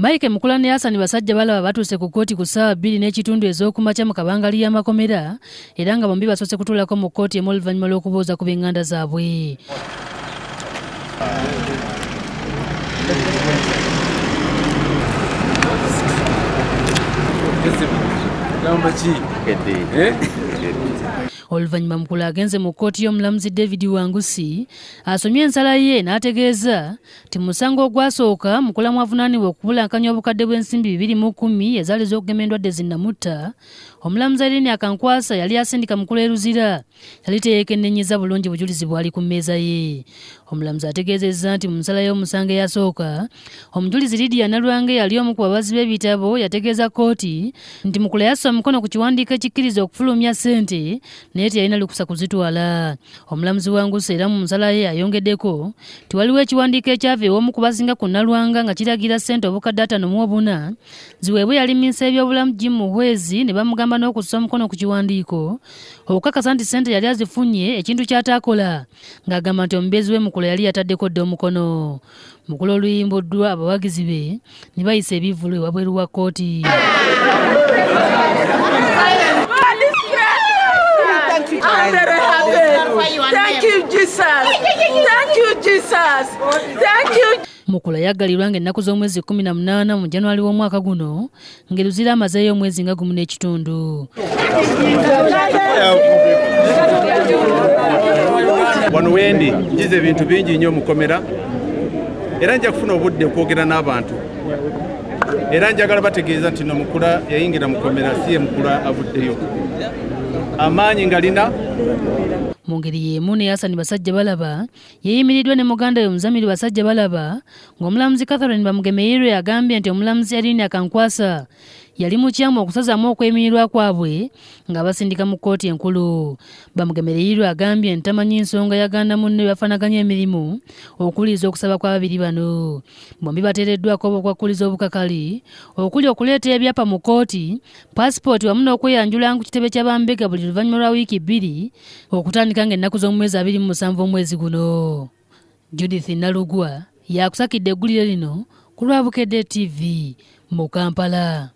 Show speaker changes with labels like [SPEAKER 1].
[SPEAKER 1] Mike Mukula ne Hassan basajja balaba batuuse ku kooti ku ssaawa 2:30 ez'okumakya mu kabangali y'amakomera era nga bombi basoose kutuulako mu kooti emu oluvannyuma lw'okubuuza ku b'enganda zaabwe. Oluvannyuma Mukula agenze mu kkooti y'omulamuzi David Wangusi asomye ensala ye n'ategeeza nti musango ogwasooka Mukula mwavunaanibwa okubulankanya obukadde bw'ensimbi 210 ezaali z'okugema endwadde zinnamutta. Omulamuzi Irene Akankwasa yali asindika Mukula e Luzira yali teyeekenneenyeza bulungi bujulizi bwali ku mmeeza ye. Omulamuzi ategeezezza nti mu nsala y'omusango eyasooka omujulizi Lydia Nalwange yali omu ku babazi b'ebitabo yategeeza kkooti nti Mukula yassa omukono ku kiwandiiko ekikkiriza okufulumya ssente naye teyalina lukusa kuzitwala. Omulamuzi Wangusi era mu nsala ye ayongeddeko nti waliwo ekiwandiiko ekyava ew'omu ku basinga ku Nalwanga nga kiragira ssente obukadde 54 ziweebwe yali minisa ebyobulamu Jim Muhwezi ne bamugamba n'okussa omukono ku kiwandiiko okukakasa nti ssente yali azifunye ekintu ky'ataakola ng'agamba nti omubeezi we Mukula yali yataddeko dda omukono. Mukula oluyimbuddwa abawagizi be ne bayisa ebivvulu wabweru wa kkooti.
[SPEAKER 2] I'm very happy. Thank you, Jesus. Thank you, Jesus. Thank you.
[SPEAKER 1] Mukula yaggalirwa ng'ennaku z'omwezi 18 mu January w'omwaka guno ng'e Luzira amazeeyo omwezi nga gumu n'ekitundu.
[SPEAKER 3] Wano wendi njize ebintu bingi nnyo mukomera era nja kufuna obudde okwogera n'abantu era njagala bategeeza nti no Mukula yayingira mukomera siye Mukula avuddeyo amaanyi ngalina.
[SPEAKER 1] Mu ngeri y'emu ne Hassan basajja balaba yeeyimiriddwa ne muganda we omuzamiri basajja balaba ng'omulamuzi Catherine Bamugemeyeirwe yagambye nti omulamuzi Irene Akankwasa yali mukyamu okusazaamu okwemirirwa kwabwe ng'abasindika mu kkooti enkulu. Bamugemeyeirwe agambye nti tamanyi nsonga yaganda munne bafanaganya emirimu okuwuliriza okusaba kw'ababiri bano. Bombi bateereddwako obw'okwakkuliza obukakali okuli okuleeta ebyapa mu kkooti, paasipooti wamu n'okweyanjula ku kitebe ky'abambega buli luvannyuma lwa wiiki 2 okutandika ng'ennaku z'omwezi 27 omwezi guno. Judith Nalugwa yakusakidde eggulire lino ku Lwabukedde TV mu Kampala.